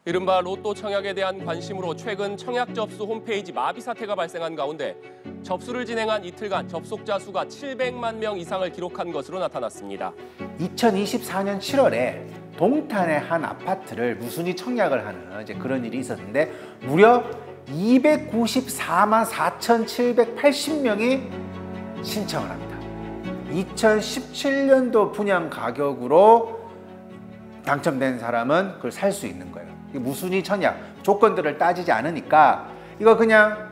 이른바 로또 청약에 대한 관심으로 최근 청약 접수 홈페이지 마비 사태가 발생한 가운데 접수를 진행한 이틀간 접속자 수가 700만 명 이상을 기록한 것으로 나타났습니다. 2024년 7월에 동탄의 한 아파트를 무순위 청약을 하는 그런 일이 있었는데 무려 294만 4,780명이 신청을 합니다. 2017년도 분양 가격으로 당첨된 사람은 그걸 살 수 있는 거예요. 무순위 청약 조건들을 따지지 않으니까 이거 그냥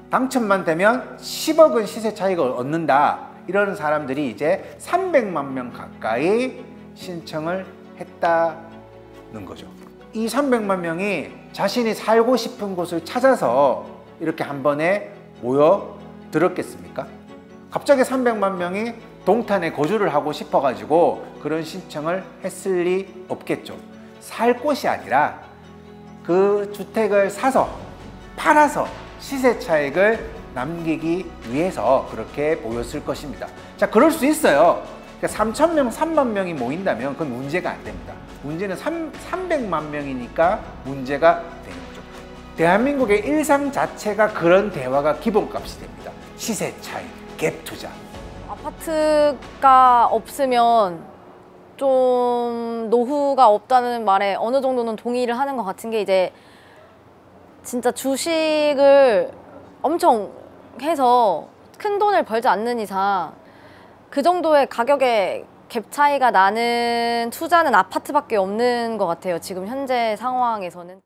당첨만 되면 10억은 시세 차익을 얻는다, 이러는 사람들이 이제 300만 명 가까이 신청을 했다는 거죠. 이 300만 명이 자신이 살고 싶은 곳을 찾아서 이렇게 한 번에 모여들었겠습니까? 갑자기 300만 명이 동탄에 거주를 하고 싶어가지고 그런 신청을 했을 리 없겠죠. 살 곳이 아니라 그 주택을 사서 팔아서 시세 차익을 남기기 위해서 그렇게 모였을 것입니다. 자, 그럴 수 있어요. 그러니까 3,000명, 3만 명이 모인다면 그건 문제가 안 됩니다. 문제는 300만 명이니까 문제가 되는 거죠. 대한민국의 일상 자체가 그런 대화가 기본값이 됩니다. 시세 차익, 갭 투자. 아파트가 없으면 좀 노후가 없다는 말에 어느 정도는 동의를 하는 것 같은 게, 이제 진짜 주식을 엄청 해서 큰 돈을 벌지 않는 이상 그 정도의 가격의 갭 차이가 나는 투자는 아파트밖에 없는 것 같아요. 지금 현재 상황에서는.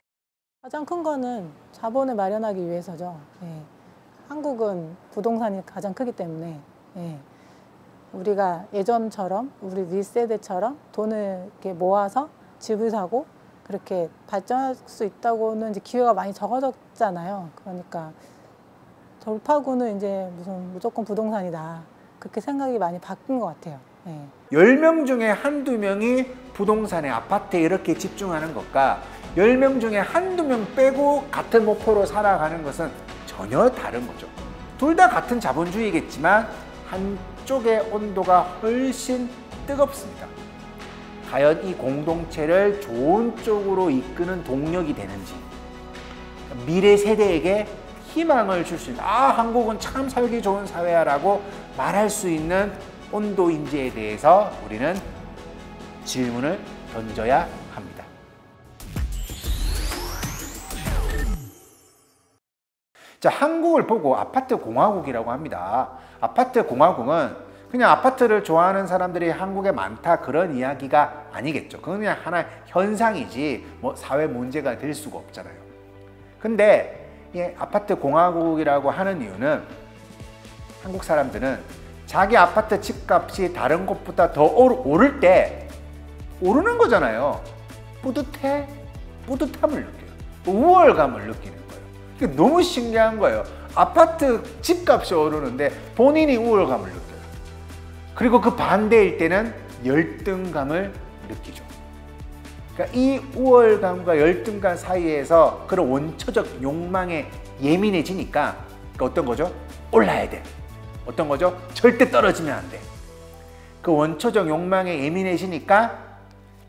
가장 큰 거는 자본을 마련하기 위해서죠. 예. 한국은 부동산이 가장 크기 때문에 우리가 예전처럼 우리 윗세대처럼 돈을 이렇게 모아서 집을 사고 그렇게 발전할 수 있다고는 이제 기회가 많이 적어졌잖아요. 그러니까 돌파구는 이제 무조건 부동산이다, 그렇게 생각이 많이 바뀐 것 같아요. 10명 중에 한두 명이 부동산에, 아파트에 이렇게 집중하는 것과 10명 중에 한두 명 빼고 같은 목표로 살아가는 것은 전혀 다른 거죠. 둘 다 같은 자본주의겠지만 한쪽의 온도가 훨씬 뜨겁습니다. 과연 이 공동체를 좋은 쪽으로 이끄는 동력이 되는지, 미래 세대에게 희망을 줄 수 있는, 한국은 참 살기 좋은 사회야 라고 말할 수 있는 온도인지에 대해서 우리는 질문을 던져야 합니다. 자, 한국을 보고 아파트 공화국이라고 합니다. 아파트 공화국은 그냥 아파트를 좋아하는 사람들이 한국에 많다, 그런 이야기가 아니겠죠. 그건 그냥 하나의 현상이지 뭐 사회 문제가 될 수가 없잖아요. 근데 이 아파트 공화국이라고 하는 이유는 한국 사람들은 자기 아파트 집값이 다른 곳보다 더 오를 때 오르는 거잖아요. 뿌듯해? 뿌듯함을 느껴요. 우월감을 느끼는 거예요. 이게 너무 신기한 거예요. 아파트 집값이 오르는데 본인이 우월감을 느껴요. 그리고 그 반대일 때는 열등감을 느끼죠. 그러니까 이 우월감과 열등감 사이에서 그런 원초적 욕망에 예민해지니까 어떤 거죠? 올라야 돼. 어떤 거죠? 절대 떨어지면 안 돼. 그 원초적 욕망에 예민해지니까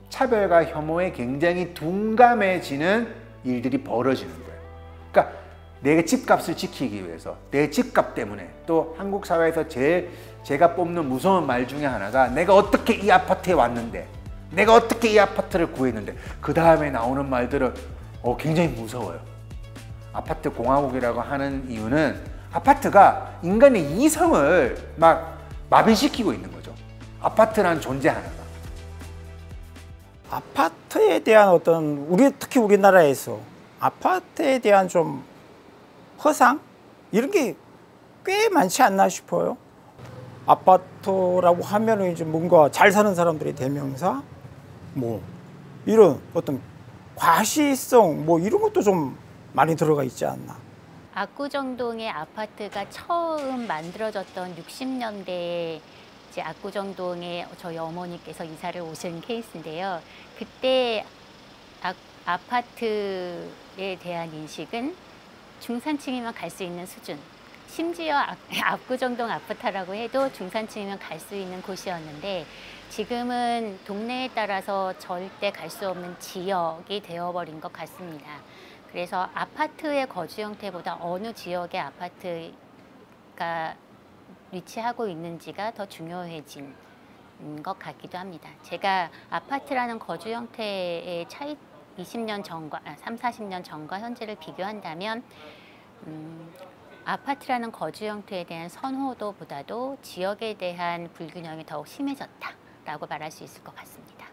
차별과 혐오에 굉장히 둔감해지는 일들이 벌어지는 거예요. 그러니까 내 집값을 지키기 위해서, 내 집값 때문에, 또 한국 사회에서 제가 뽑는 무서운 말 중에 하나가 내가 어떻게 이 아파트에 왔는데, 내가 어떻게 이 아파트를 구했는데, 그 다음에 나오는 말들은 굉장히 무서워요. 아파트 공화국이라고 하는 이유는 아파트가 인간의 이성을 막 마비시키고 있는 거죠. 아파트라는 존재 하나가. 아파트에 대한 특히 우리나라에서 아파트에 대한 좀 허상? 이런 게 꽤 많지 않나 싶어요. 아파트라고 하면은 이제 뭔가 잘 사는 사람들의 대명사? 이런 어떤 과시성 이런 것도 좀 많이 들어가 있지 않나. 압구정동의 아파트가 처음 만들어졌던 60년대에 이제 압구정동에 저희 어머니께서 이사를 오신 케이스인데요. 그때 아파트에 대한 인식은 중산층이면 갈 수 있는 수준, 심지어 압구정동 아파트라고 해도 중산층이면 갈 수 있는 곳이었는데 지금은 동네에 따라서 절대 갈 수 없는 지역이 되어버린 것 같습니다. 그래서 아파트의 거주 형태보다 어느 지역의 아파트가 위치하고 있는지가 더 중요해진 것 같기도 합니다. 제가 아파트라는 거주 형태의 차이 20년 전과 3, 40년 전과 현재를 비교한다면 아파트라는 거주 형태에 대한 선호도보다도 지역에 대한 불균형이 더욱 심해졌다라고 말할 수 있을 것 같습니다.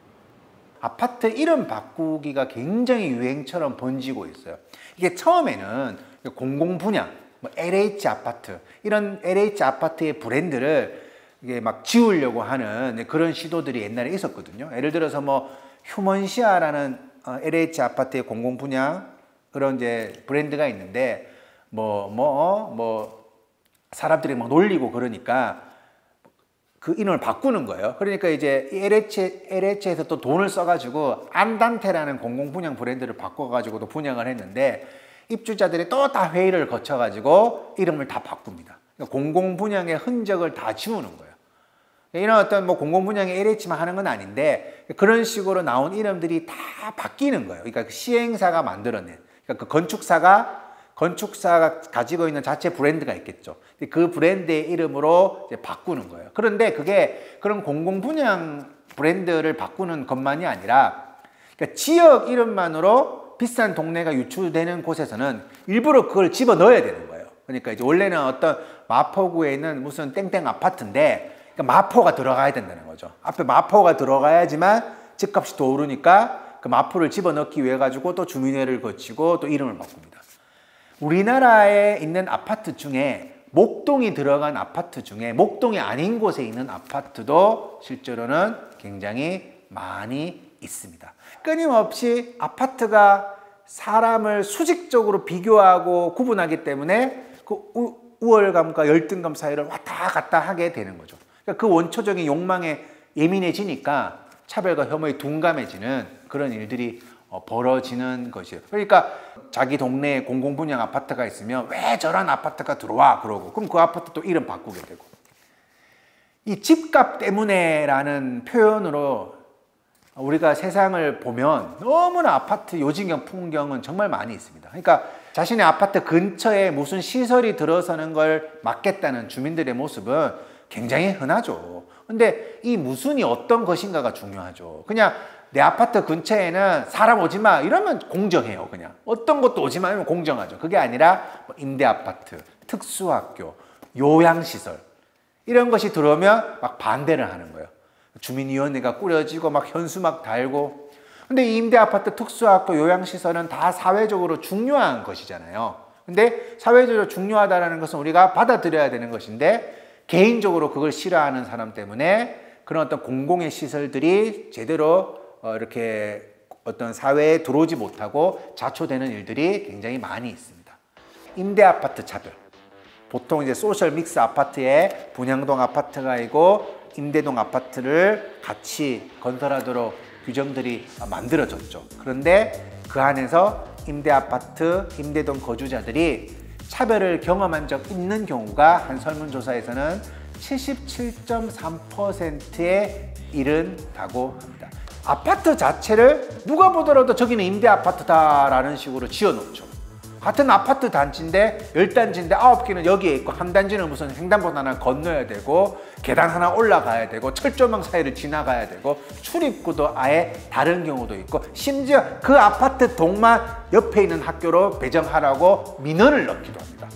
아파트 이름 바꾸기가 굉장히 유행처럼 번지고 있어요. 이게 처음에는 공공분양, 뭐 LH 아파트, 이런 LH 아파트의 브랜드를 이게 막 지우려고 하는 그런 시도들이 옛날에 있었거든요. 예를 들어서 뭐 휴먼시아라는 LH 아파트의 공공분양 그런 이제 브랜드가 있는데 사람들이 막 놀리고 그러니까 그 이름을 바꾸는 거예요. 그러니까 이제 LH에서 또 돈을 써가지고 안단테라는 공공분양 브랜드를 바꿔가지고 또 분양을 했는데 입주자들이 또 다 회의를 거쳐가지고 이름을 다 바꿉니다. 그러니까 공공분양의 흔적을 다 지우는 거예요. 이런 어떤 뭐 공공분양의 LH만 하는 건 아닌데 그런 식으로 나온 이름들이 다 바뀌는 거예요. 그러니까 그 시행사가 만들어낸, 그러니까 그 건축사가 가지고 있는 자체 브랜드가 있겠죠. 그 브랜드의 이름으로 이제 바꾸는 거예요. 그런데 그게 그런 공공분양 브랜드를 바꾸는 것만이 아니라 그러니까 지역 이름만으로 비싼 동네가 유추되는 곳에서는 일부러 그걸 집어 넣어야 되는 거예요. 그러니까 이제 원래는 어떤 마포구에 있는 무슨 땡땡 아파트인데 그러니까 마포가 들어가야 된다는 거죠. 앞에 마포가 들어가야지만 집값이 더 오르니까 그 마포를 집어 넣기 위해 가지고 또 주민회를 거치고 또 이름을 바꿉니다. 우리나라에 있는 아파트 중에 목동이 들어간 아파트 중에 목동이 아닌 곳에 있는 아파트도 실제로는 굉장히 많이 있습니다. 끊임없이 아파트가 사람을 수직적으로 비교하고 구분하기 때문에 그 우월감과 열등감 사이를 왔다 갔다 하게 되는 거죠. 그러니까 그 원초적인 욕망에 예민해지니까 차별과 혐오에 둔감해지는 그런 일들이 벌어지는 것이에요. 그러니까 자기 동네에 공공분양 아파트가 있으면 왜 저런 아파트가 들어와 그러고 그럼 그 아파트 또 이름 바꾸게 되고 이 집값 때문에라는 표현으로 우리가 세상을 보면 너무나 아파트 요지경 풍경은 정말 많이 있습니다. 그러니까 자신의 아파트 근처에 무슨 시설이 들어서는 걸 막겠다는 주민들의 모습은 굉장히 흔하죠. 근데 이 무슨이 어떤 것인가가 중요하죠. 그냥 내 아파트 근처에는 사람 오지 마 이러면 공정해요. 그냥 어떤 것도 오지 마 이러면 공정하죠. 그게 아니라 임대아파트, 특수학교, 요양시설 이런 것이 들어오면 막 반대를 하는 거예요. 주민위원회가 꾸려지고 막 현수막 달고. 근데 이 임대아파트, 특수학교, 요양시설은 다 사회적으로 중요한 것이잖아요. 근데 사회적으로 중요하다는 것은 우리가 받아들여야 되는 것인데 개인적으로 그걸 싫어하는 사람 때문에 그런 어떤 공공의 시설들이 제대로 이렇게 어떤 사회에 들어오지 못하고 자초되는 일들이 굉장히 많이 있습니다. 임대아파트 차별. 보통 이제 소셜 믹스 아파트에 분양동 아파트가 있고 임대동 아파트를 같이 건설하도록 규정들이 만들어졌죠. 그런데 그 안에서 임대아파트, 임대동 거주자들이 차별을 경험한 적 있는 경우가 한 설문조사에서는 77.3%에 이른다고 합니다. 아파트 자체를 누가 보더라도 저기는 임대아파트다라는 식으로 지어놓죠. 같은 아파트 단지인데 10단지인데 9개는 여기에 있고 한 단지는 무슨 횡단보도 하나 건너야 되고 계단 하나 올라가야 되고 철조망 사이를 지나가야 되고 출입구도 아예 다른 경우도 있고 심지어 그 아파트 동만 옆에 있는 학교로 배정하라고 민원을 넣기도 합니다.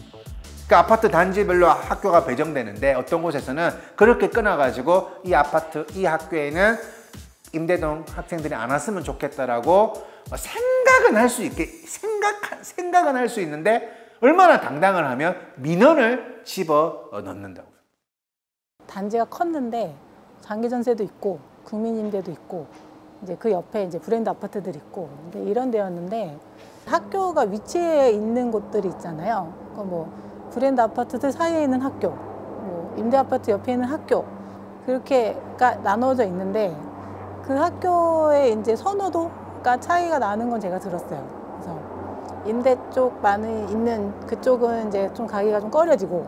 그 아파트 단지별로 학교가 배정되는데 어떤 곳에서는 그렇게 끊어가지고 이 아파트, 이 학교에는 임대동 학생들이 안 왔으면 좋겠다라고 생각은 할 수 있는데 얼마나 당당을 하면 민원을 집어 넣는다고요. 단지가 컸는데 장기 전세도 있고 국민임대도 있고 이제 그 옆에 이제 브랜드 아파트들이 있고 이런 데였는데 학교가 위치해 있는 곳들이 있잖아요. 그러니까 뭐 브랜드 아파트들 사이에 있는 학교, 뭐 임대 아파트 옆에 있는 학교 그렇게가 나눠져 있는데 그 학교의 이제 선호도가 차이가 나는 건 제가 들었어요. 그래서 임대 쪽 많이 있는 그쪽은 이제 좀 가기가 좀 꺼려지고,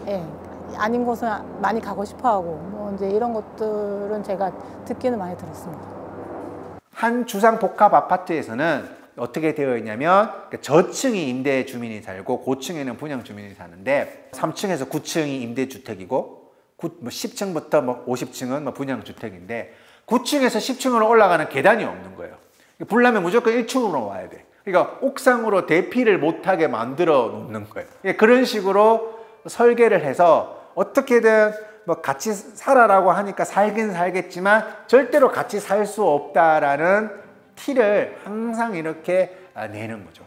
예, 아닌 곳은 많이 가고 싶어하고 뭐 이제 이런 것들은 제가 듣기는 많이 들었습니다. 한 주상 복합 아파트에서는 어떻게 되어 있냐면 저층이 임대 주민이 살고 고층에는 분양 주민이 사는데 3층에서 9층이 임대주택이고 10층부터 50층은 분양 주택인데 9층에서 10층으로 올라가는 계단이 없는 거예요. 불나면 무조건 1층으로 와야 돼. 그러니까 옥상으로 대피를 못하게 만들어 놓는 거예요. 그런 식으로 설계를 해서 어떻게든 같이 살아라고 하니까 살긴 살겠지만 절대로 같이 살 수 없다라는 티를 항상 이렇게 내는 거죠.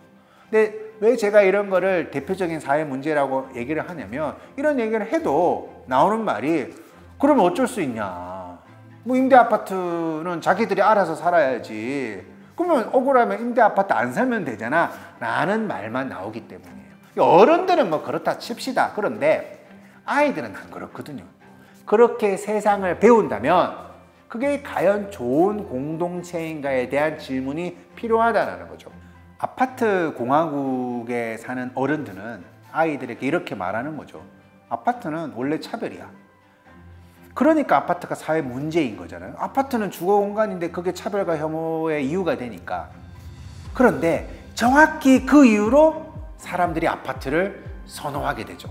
근데 왜 제가 이런 거를 대표적인 사회 문제라고 얘기를 하냐면 이런 얘기를 해도 나오는 말이 그러면 어쩔 수 있냐. 뭐 임대 아파트는 자기들이 알아서 살아야지. 그러면 억울하면 임대 아파트 안 살면 되잖아 라는 말만 나오기 때문이에요. 어른들은 뭐 그렇다 칩시다. 그런데 아이들은 안 그렇거든요. 그렇게 세상을 배운다면 그게 과연 좋은 공동체인가에 대한 질문이 필요하다는 거죠. 아파트 공화국에 사는 어른들은 아이들에게 이렇게 말하는 거죠. 아파트는 원래 차별이야. 그러니까 아파트가 사회 문제인 거잖아요. 아파트는 주거 공간인데 그게 차별과 혐오의 이유가 되니까. 그런데 정확히 그 이유로 사람들이 아파트를 선호하게 되죠.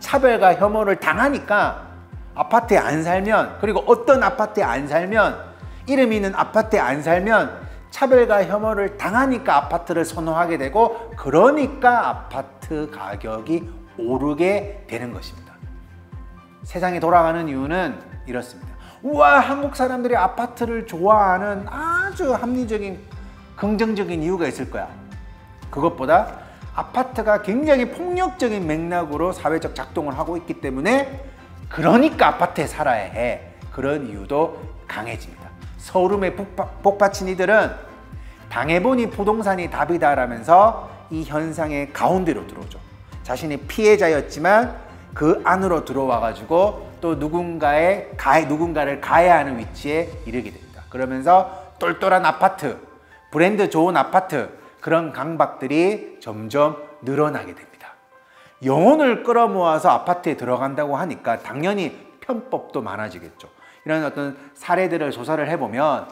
차별과 혐오를 당하니까 아파트에 안 살면, 그리고 어떤 아파트에 안 살면, 이름 있는 아파트에 안 살면 차별과 혐오를 당하니까 아파트를 선호하게 되고, 그러니까 아파트 가격이 오르게 되는 것입니다. 세상이 돌아가는 이유는 이렇습니다. 우와, 한국 사람들이 아파트를 좋아하는 아주 합리적인 긍정적인 이유가 있을 거야. 그것보다 아파트가 굉장히 폭력적인 맥락으로 사회적 작동을 하고 있기 때문에 그러니까 아파트에 살아야 해. 그런 이유도 강해집니다. 서울음에 복받친 이들은 당해보니 부동산이 답이다라면서 이 현상의 가운데로 들어오죠. 자신이 피해자였지만 그 안으로 들어와가지고 또 누군가를 가해하는 위치에 이르게 됩니다. 그러면서 똘똘한 아파트, 브랜드 좋은 아파트, 그런 강박들이 점점 늘어나게 됩니다. 영혼을 끌어모아서 아파트에 들어간다고 하니까 당연히 편법도 많아지겠죠. 이런 어떤 사례들을 조사를 해보면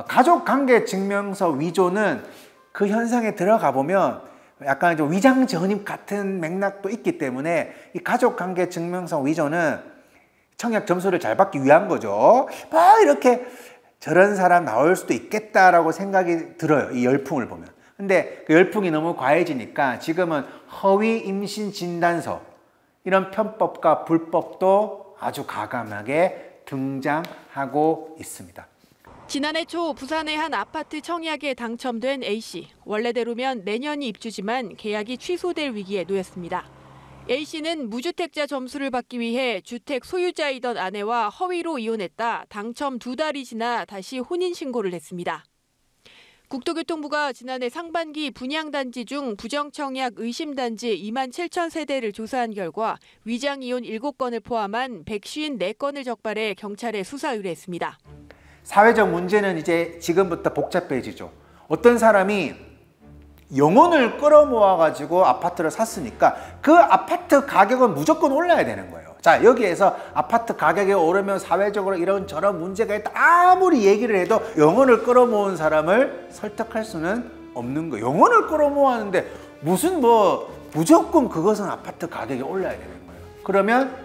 가족관계증명서 위조는 그 현상에 들어가 보면 약간 좀 위장 전입 같은 맥락도 있기 때문에 이 가족관계증명서 위조는 청약 점수를 잘 받기 위한 거죠. 이렇게 저런 사람 나올 수도 있겠다라고 생각이 들어요. 이 열풍을 보면. 근데 그 열풍이 너무 과해지니까 지금은 허위 임신 진단서, 이런 편법과 불법도 아주 과감하게 등장하고 있습니다. 지난해 초 부산의 한 아파트 청약에 당첨된 A씨. 원래대로면 내년이 입주지만 계약이 취소될 위기에 놓였습니다. A씨는 무주택자 점수를 받기 위해 주택 소유자이던 아내와 허위로 이혼했다 당첨 2달이 지나 다시 혼인신고를 했습니다. 국토교통부가 지난해 상반기 분양단지 중 부정청약 의심단지 2만 7천 세대를 조사한 결과 위장이혼 7건을 포함한 154건을 적발해 경찰에 수사 의뢰했습니다. 사회적 문제는 이제 지금부터 복잡해지죠. 어떤 사람이 영혼을 끌어모아가지고 아파트를 샀으니까 그 아파트 가격은 무조건 올라야 되는 거예요. 자, 여기에서 아파트 가격이 오르면 사회적으로 이런저런 문제가 있다 아무리 얘기를 해도 영혼을 끌어모은 사람을 설득할 수는 없는 거예요. 영혼을 끌어모았는데 무슨 무조건 그것은 아파트 가격이 올라야 되는 거예요. 그러면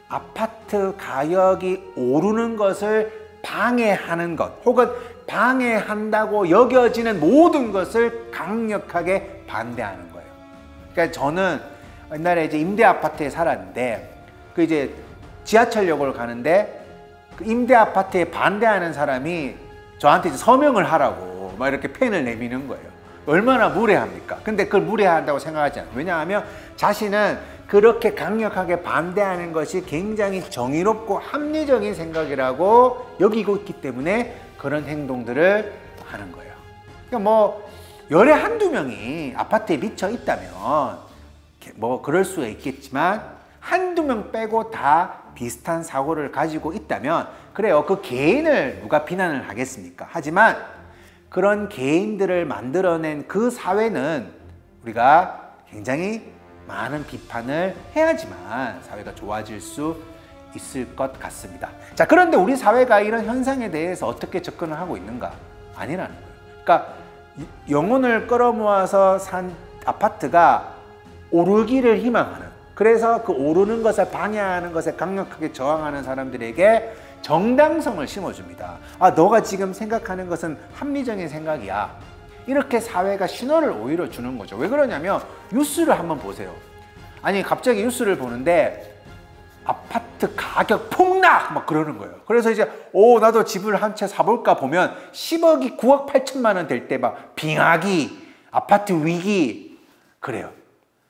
아파트 가격이 오르는 것을 방해하는 것, 혹은 방해한다고 여겨지는 모든 것을 강력하게 반대하는 거예요. 그러니까 저는 옛날에 이제 임대 아파트에 살았는데 그 이제 지하철역을 가는데 그 임대 아파트에 반대하는 사람이 저한테 이제 서명을 하라고 막 이렇게 펜을 내미는 거예요. 얼마나 무례합니까? 근데 그걸 무례한다고 생각하지 않아요. 왜냐하면 자신은 그렇게 강력하게 반대하는 것이 굉장히 정의롭고 합리적인 생각이라고 여기고 있기 때문에 그런 행동들을 하는 거예요. 그러니까 열에 한두 명이 아파트에 미쳐 있다면 그럴 수가 있겠지만 한두 명 빼고 다 비슷한 사고를 가지고 있다면 그래요. 그 개인을 누가 비난을 하겠습니까? 하지만 그런 개인들을 만들어낸 그 사회는 우리가 굉장히 많은 비판을 해야지만 사회가 좋아질 수 있을 것 같습니다. 자, 그런데 우리 사회가 이런 현상에 대해서 어떻게 접근을 하고 있는가? 아니라는 거예요. 그러니까 영혼을 끌어모아서 산 아파트가 오르기를 희망하는, 그래서 그 오르는 것을 방해하는 것에 강력하게 저항하는 사람들에게 정당성을 심어줍니다. 아, 너가 지금 생각하는 것은 합리적인 생각이야. 이렇게 사회가 신호를 오히려 주는 거죠. 왜 그러냐면 뉴스를 한번 보세요. 아니, 갑자기 뉴스를 보는데 아파트 가격 폭락! 막 그러는 거예요. 그래서 이제 나도 집을 한 채 사볼까 보면 10억이 9억 8천만 원 될 때 막 빙하기, 아파트 위기, 그래요.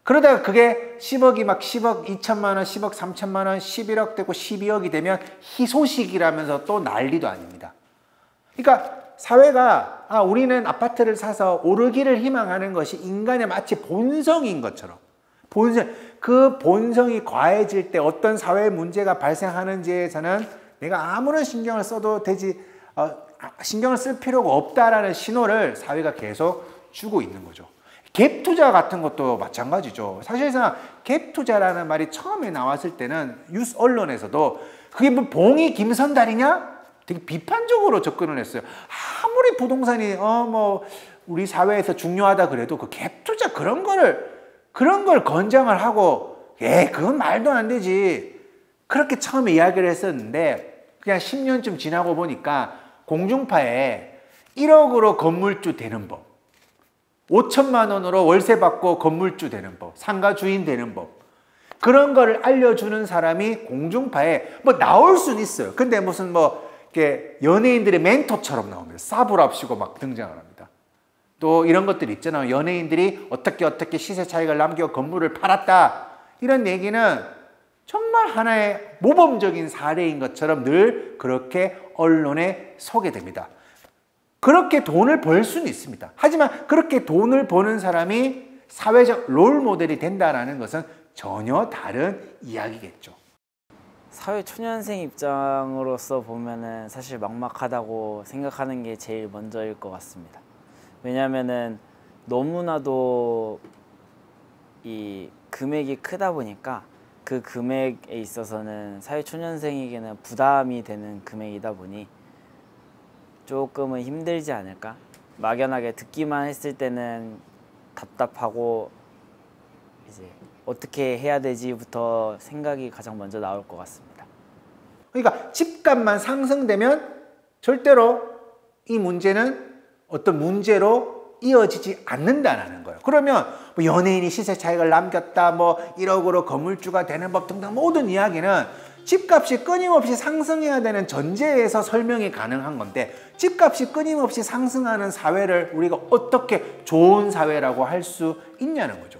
그러다가 그게 10억이 막 10억 2천만 원, 10억 3천만 원, 11억 되고 12억이 되면 희소식이라면서 또 난리도 아닙니다. 그러니까 사회가 우리는 아파트를 사서 오르기를 희망하는 것이 인간의 마치 본성인 것처럼, 그 본성이 과해질 때 어떤 사회 문제가 발생하는지에서는 내가 아무런 신경을 써도 신경을 쓸 필요가 없다라는 신호를 사회가 계속 주고 있는 거죠. 갭 투자 같은 것도 마찬가지죠. 사실상 갭 투자라는 말이 처음에 나왔을 때는 뉴스 언론에서도 그게 뭐 봉이 김선달이냐? 되게 비판적으로 접근을 했어요. 아무리 부동산이 우리 사회에서 중요하다 그래도 그 갭 투자 그런 걸 권장을 하고 그건 말도 안 되지. 그렇게 처음에 이야기를 했었는데 그냥 10년쯤 지나고 보니까 공중파에 1억으로 건물주 되는 법, 5천만 원으로 월세 받고 건물주 되는 법, 상가 주인 되는 법, 그런 거를 알려주는 사람이 공중파에 나올 수는 있어요. 근데 무슨 이렇게 연예인들의 멘토처럼 나옵니다. 싸부랍시고 막 등장을 합니다. 또 이런 것들 있잖아요. 연예인들이 어떻게 시세 차익을 남겨 건물을 팔았다. 이런 얘기는 정말 하나의 모범적인 사례인 것처럼 늘 그렇게 언론에 소개됩니다. 그렇게 돈을 벌 수는 있습니다. 하지만 그렇게 돈을 버는 사람이 사회적 롤 모델이 된다는 것은 전혀 다른 이야기겠죠. 사회 초년생 입장으로서 보면은 사실 막막하다고 생각하는 게 제일 먼저일 것 같습니다. 왜냐하면은 너무나도 이 금액이 크다 보니까 그 금액에 있어서는 사회 초년생에게는 부담이 되는 금액이다 보니 조금은 힘들지 않을까? 막연하게 듣기만 했을 때는 답답하고 이제 어떻게 해야 되지부터 생각이 가장 먼저 나올 것 같습니다. 그러니까 집값만 상승되면 절대로 이 문제는 어떤 문제로 이어지지 않는다는 거예요. 그러면 연예인이 시세 차익을 남겼다, 1억으로 건물주가 되는 법 등등 모든 이야기는 집값이 끊임없이 상승해야 되는 전제에서 설명이 가능한 건데, 집값이 끊임없이 상승하는 사회를 우리가 어떻게 좋은 사회라고 할 수 있냐는 거죠.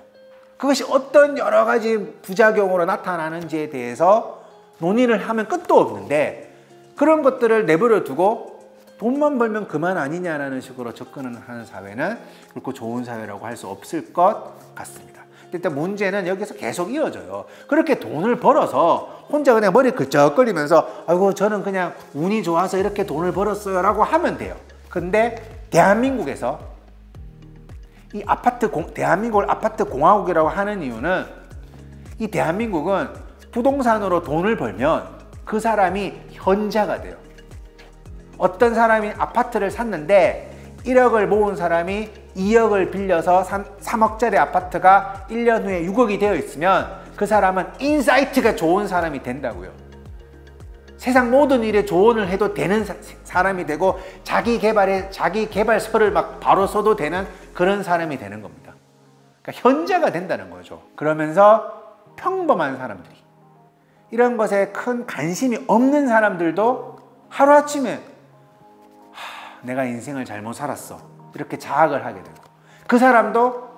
그것이 어떤 여러 가지 부작용으로 나타나는지에 대해서 논의를 하면 끝도 없는데, 그런 것들을 내버려 두고 돈만 벌면 그만 아니냐라는 식으로 접근을 하는 사회는 결코 좋은 사회라고 할 수 없을 것 같습니다. 일단 문제는 여기서 계속 이어져요. 그렇게 돈을 벌어서 혼자 그냥 머리 긁적거리면서 아이고 저는 그냥 운이 좋아서 이렇게 돈을 벌었어요 라고 하면 돼요. 근데 대한민국에서 이 대한민국을 아파트 공화국이라고 하는 이유는, 이 대한민국은 부동산으로 돈을 벌면 그 사람이 현자가 돼요. 어떤 사람이 아파트를 샀는데 1억을 모은 사람이 2억을 빌려서 3억짜리 아파트가 1년 후에 6억이 되어 있으면 그 사람은 인사이트가 좋은 사람이 된다고요. 세상 모든 일에 조언을 해도 되는 사람이 되고 자기 개발서를 막 바로 써도 되는 그런 사람이 되는 겁니다. 그러니까 현자가 된다는 거죠. 그러면서 평범한 사람들이, 이런 것에 큰 관심이 없는 사람들도 하루아침에 내가 인생을 잘못 살았어 이렇게 자학을 하게 되고, 그 사람도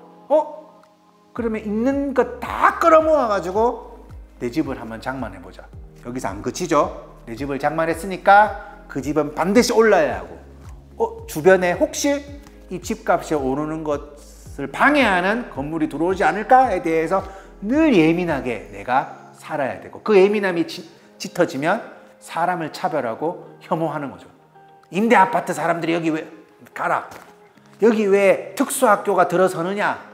그러면 있는 것 다 끌어모아 가지고 내 집을 한번 장만해보자. 여기서 안 그치죠? 내 집을 장만했으니까 그 집은 반드시 올라야 하고, 주변에 혹시 이 집값이 오르는 것을 방해하는 건물이 들어오지 않을까에 대해서 늘 예민하게 내가 살아야 되고, 그 예민함이 짙어지면 사람을 차별하고 혐오하는 거죠. 임대 아파트 사람들이 여기 왜 가라, 여기 왜 특수학교가 들어서느냐,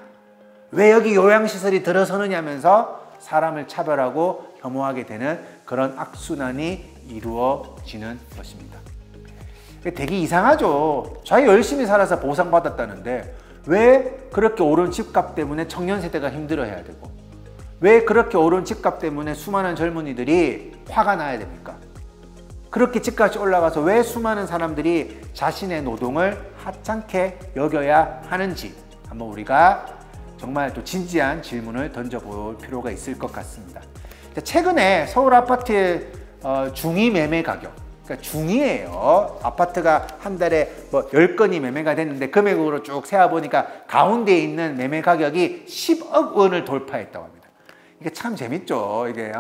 왜 여기 요양시설이 들어서느냐면서 사람을 차별하고 혐오하게 되는 그런 악순환이 이루어지는 것입니다. 되게 이상하죠. 자기 열심히 살아서 보상받았다는데 왜 그렇게 오른 집값 때문에 청년 세대가 힘들어해야 되고 왜 그렇게 오른 집값 때문에 수많은 젊은이들이 화가 나야 됩니까? 그렇게 집값이 올라가서 왜 수많은 사람들이 자신의 노동을 하찮게 여겨야 하는지 한번 우리가 정말 또 진지한 질문을 던져볼 필요가 있을 것 같습니다. 최근에 서울 아파트의 중위 매매 가격, 그러니까 중위예요. 아파트가 한 달에 뭐 10건이 매매가 됐는데 금액으로 쭉 세어보니까 가운데 있는 매매 가격이 10억 원을 돌파했다고 합니다. 이게 참 재밌죠. 이게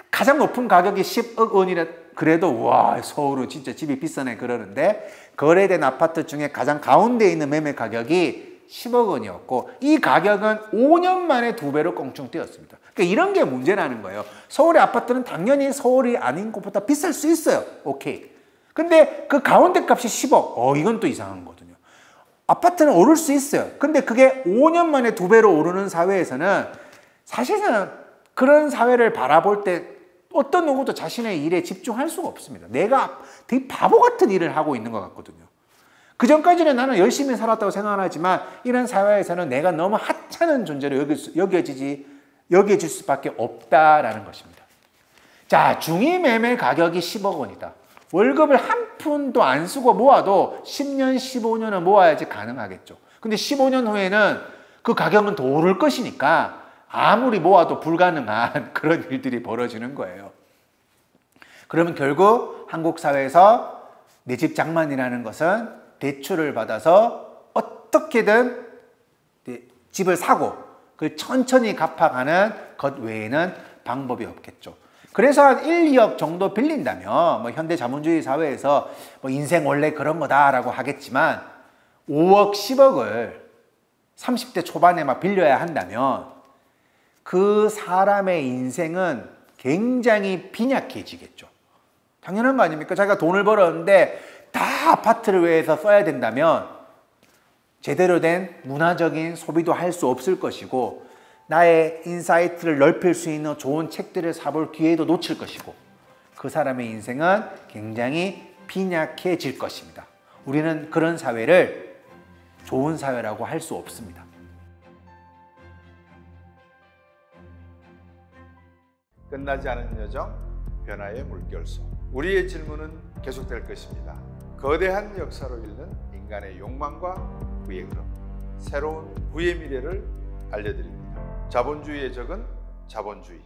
가장 높은 가격이 10억 원이라 그래도 와 서울은 진짜 집이 비싸네 그러는데 거래된 아파트 중에 가장 가운데 있는 매매 가격이 10억 원이었고 이 가격은 5년 만에 2배로 껑충 뛰었습니다. 그러니까 이런 게 문제라는 거예요. 서울의 아파트는 당연히 서울이 아닌 곳보다 비쌀 수 있어요. 오케이. 근데 그 가운데 값이 10억. 이건 또 이상한 거거든요. 아파트는 오를 수 있어요. 근데 그게 5년 만에 2배로 오르는 사회에서는 사실은 그런 사회를 바라볼 때 어떤 누구도 자신의 일에 집중할 수가 없습니다. 내가 되게 바보 같은 일을 하고 있는 것 같거든요. 그 전까지는 나는 열심히 살았다고 생각하지만 이런 사회에서는 내가 너무 하찮은 존재로 여겨질 수밖에 없다라는 것입니다. 자, 중위 매매 가격이 10억 원이다. 월급을 한 푼도 안 쓰고 모아도 10년, 15년은 모아야지 가능하겠죠. 근데 15년 후에는 그 가격은 더 오를 것이니까 아무리 모아도 불가능한 그런 일들이 벌어지는 거예요. 그러면 결국 한국 사회에서 내 집 장만이라는 것은 대출을 받아서 어떻게든 집을 사고 그걸 천천히 갚아가는 것 외에는 방법이 없겠죠. 그래서 한 1, 2억 정도 빌린다면 뭐 현대 자본주의 사회에서 뭐 인생 원래 그런 거다라고 하겠지만 5억, 10억을 30대 초반에 막 빌려야 한다면 그 사람의 인생은 굉장히 빈약해지겠죠. 당연한 거 아닙니까? 자기가 돈을 벌었는데 다 아파트를 위해서 써야 된다면 제대로 된 문화적인 소비도 할 수 없을 것이고 나의 인사이트를 넓힐 수 있는 좋은 책들을 사볼 기회도 놓칠 것이고 그 사람의 인생은 굉장히 빈약해질 것입니다. 우리는 그런 사회를 좋은 사회라고 할 수 없습니다. 끝나지 않은 여정, 변화의 물결소. 우리의 질문은 계속될 것입니다. 거대한 역사로 읽는 인간의 욕망과 부의 흐름, 새로운 부의 미래를 알려드립니다. 자본주의의 적은 자본주의.